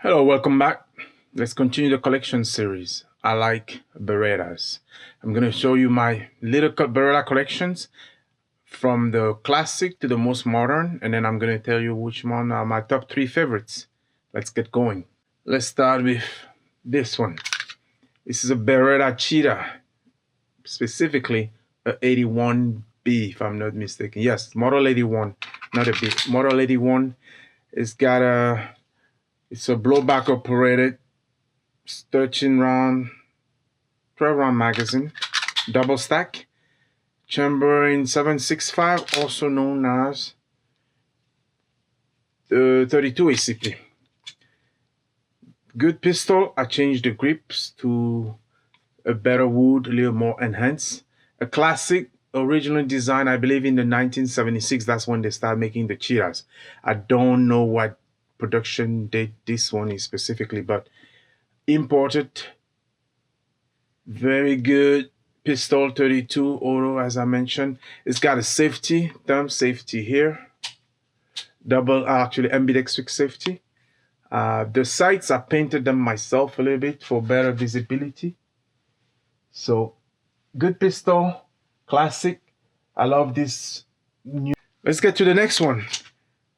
Hello, welcome back. Let's continue the collection series. I like Berettas. I'm going to show you my little Beretta collections from the classic to the most modern, and then I'm going to tell you which one are my top 3 favorites. Let's get going. Let's start with this one. This is a Beretta Cheetah, specifically a 81B, if I'm not mistaken. Yes, Model 81, not a B. Model 81. It's a blowback operated 13 round, 12 round magazine, double stack, chamber in 765, also known as the 32 ACP. Good pistol. I changed the grips to a better wood, a little more enhanced. A classic, originally designed, I believe, in the 1976. That's when they started making the Cheetahs. I don't know what production date this one is specifically, but imported. Very good pistol, 32 auto, as I mentioned. It's got a safety, thumb safety here. Actually ambidextrous safety. The sights, I painted them myself a little bit for better visibility. So, good pistol, classic. I love this new. Let's get to the next one.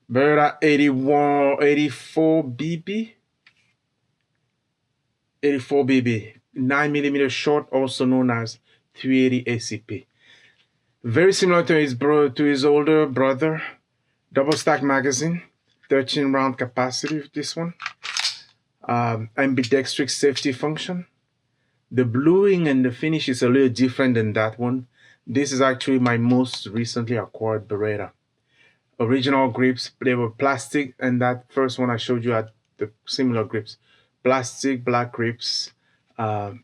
Beretta 84 BB. 84 BB. 9mm short, also known as 380 ACP. Very similar to his older brother. Double stack magazine, 13 round capacity with this one. Ambidextrous safety function. The bluing and the finish is a little different than that one. This is actually my most recently acquired Beretta. Original grips, they were plastic, and that first one I showed you had the similar grips. Plastic, black grips. I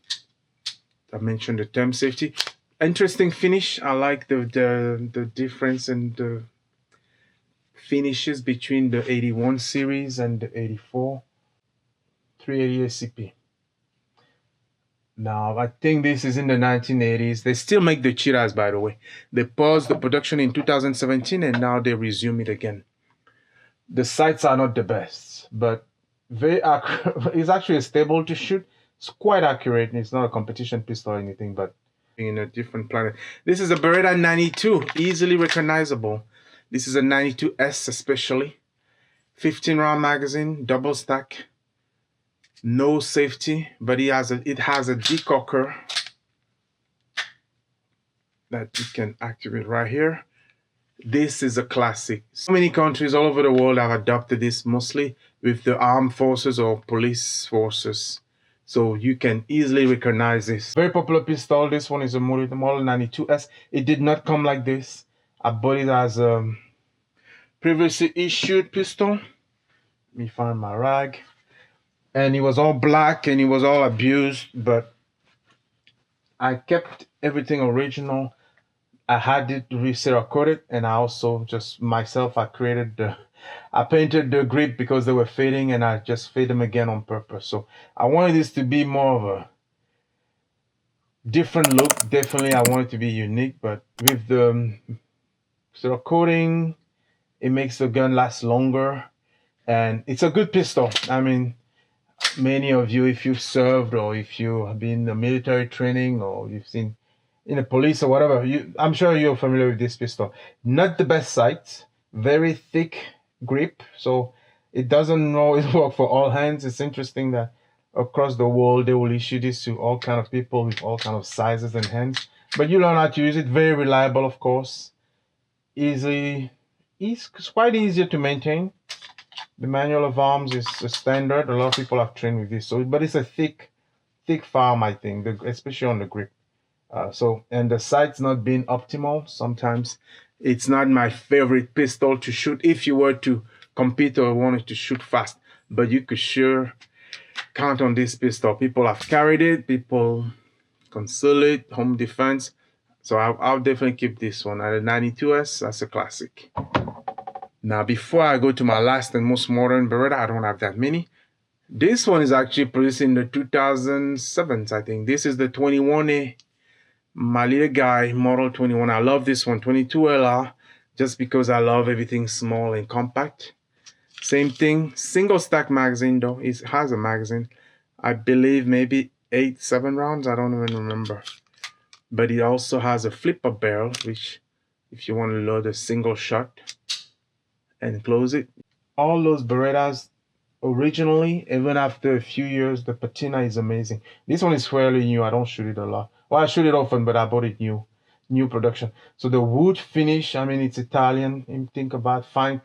mentioned the term safety. Interesting finish. I like the difference in the finishes between the 81 series and the 84 380 ACP. Now, I think this is in the 1980s. They still make the Cheetahs, by the way. They paused the production in 2017 and now they resume it again. The sights are not the best, but very accurate. It's actually stable to shoot. It's quite accurate. It's not a competition pistol or anything, but in a different planet. This is a Beretta 92, easily recognizable. This is a 92S especially. 15 round magazine, double stack. No safety, but it has a decocker that you can activate right here. This is a classic. So many countries all over the world have adopted this, mostly with the armed forces or police forces. So you can easily recognize this. Very popular pistol. This one is a model 92S. It did not come like this. I bought it as a previously issued pistol. Let me find my rag. And it was all black and it was all abused, but I kept everything original. I had it receracoated, and I also just myself, I painted the grip because they were fading, and I just fade them again on purpose. So I wanted this to be more of a different look. Definitely I want it to be unique, but with the ceracoating, it makes the gun last longer, and it's a good pistol. I mean, many of you, if you've served or if you have been in the military training or you've seen in the police or whatever, I'm sure you're familiar with this pistol. Not the best sights, very thick grip, so it doesn't always work for all hands. It's interesting that across the world they will issue this to all kind of people with all kind of sizes and hands, but you learn how to use it. Very reliable, of course. It's quite easier to maintain. The manual of arms is a standard. A lot of people have trained with this, but it's a thick firearm, I think, especially on the grip. And the sight's not being optimal. Sometimes it's not my favorite pistol to shoot if you were to compete or wanted to shoot fast. But you could sure count on this pistol. People have carried it. People conceal it, home defense. So I'll definitely keep this one. At a 92S, that's a classic. Now, before I go to my last and most modern Beretta, I don't have that many. This one is actually produced in the 2007s, I think. This is the 21A, my little guy, model 21. I love this one, 22LR, just because I love everything small and compact. Same thing, single stack magazine though. It has a magazine. I believe maybe 7 rounds. I don't even remember. But it also has a flipper barrel, which if you want to load a single shot and close it. All those Berettas originally, even after a few years, the patina is amazing. This one is fairly new. I don't shoot it a lot. Well, I shoot it often, but I bought it new production. So the wood finish, I mean, it's Italian. You think about fine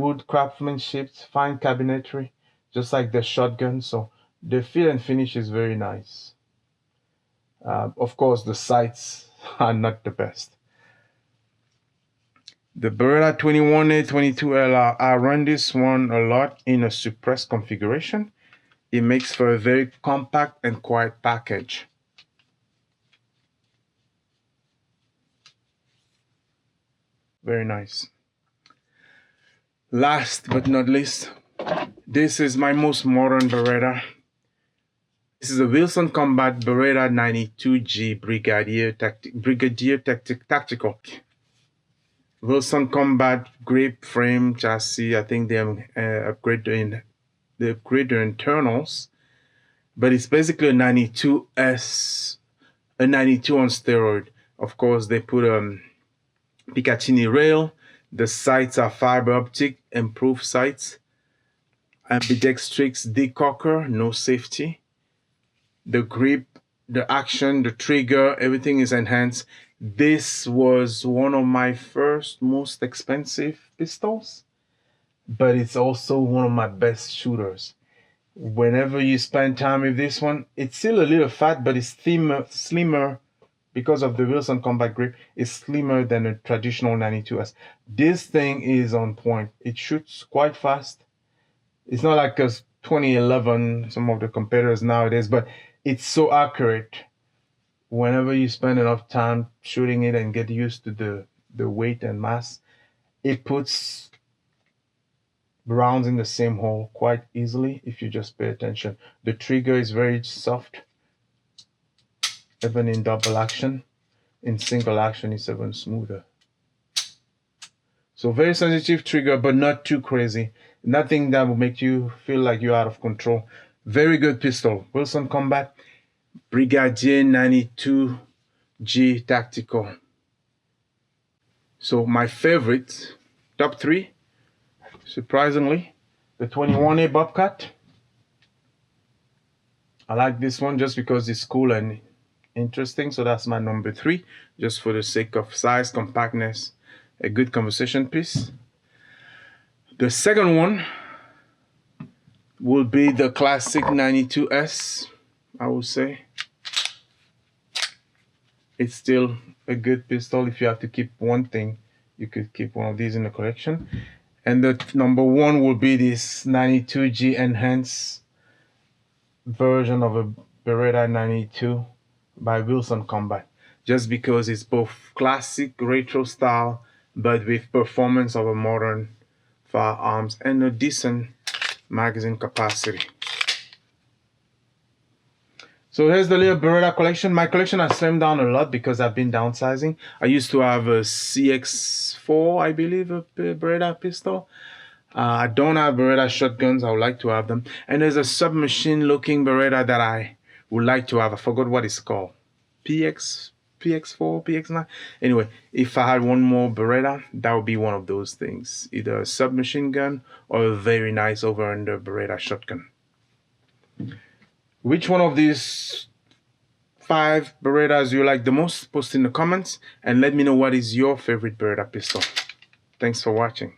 wood craftsmanship, fine cabinetry, just like the shotgun. So the feel and finish is very nice. Of course, the sights are not the best. The Beretta 21A, 22L, I run this one a lot in a suppressed configuration. It makes for a very compact and quiet package. Very nice. Last but not least, this is my most modern Beretta. This is a Wilson Combat Beretta 92G Brigadier Tactical. Wilson Combat grape frame chassis. I think they upgraded the internals, but it's basically a 92S, a 92 on steroid. Of course, they put a Picatinny rail. The sights are fiber optic, improved sights. Ambidextrix decocker, no safety. The grip, the action, the trigger, everything is enhanced. This was one of my first most expensive pistols, but it's also one of my best shooters. Whenever you spend time with this one, it's still a little fat, but it's slimmer because of the Wilson Combat grip. It's slimmer than a traditional 92S. This thing is on point. It shoots quite fast. It's not like a 2011, some of the competitors nowadays, but it's so accurate. Whenever you spend enough time shooting it and get used to the weight and mass, it puts rounds in the same hole quite easily if you just pay attention. The trigger is very soft, even in double action. In single action, it's even smoother. So very sensitive trigger, but not too crazy. Nothing that will make you feel like you're out of control. Very good pistol. Wilson Combat Brigadier 92G Tactical. So my favorite, top 3, surprisingly, the 21A Bobcat. I like this one just because it's cool and interesting. So that's my number 3, just for the sake of size, compactness, a good conversation piece. The second one will be the classic 92S, I would say. It's still a good pistol. If you have to keep one thing, you could keep one of these in the collection. And the number 1 will be this 92G enhanced version of a Beretta 92 by Wilson Combat, just because it's both classic retro style but with performance of a modern firearms and a decent magazine capacity. So here's the little Beretta collection. My collection has slimmed down a lot because I've been downsizing. I used to have a CX4, I believe, a Beretta pistol. I don't have Beretta shotguns. I would like to have them. And there's a submachine looking Beretta that I would like to have. I forgot what it's called. PX4, PX9. Anyway, if I had one more Beretta, that would be one of those things. Either a submachine gun or a very nice over-under Beretta shotgun. Which one of these 5 Berettas you like the most? Post in the comments and let me know what is your favorite Beretta pistol. Thanks for watching.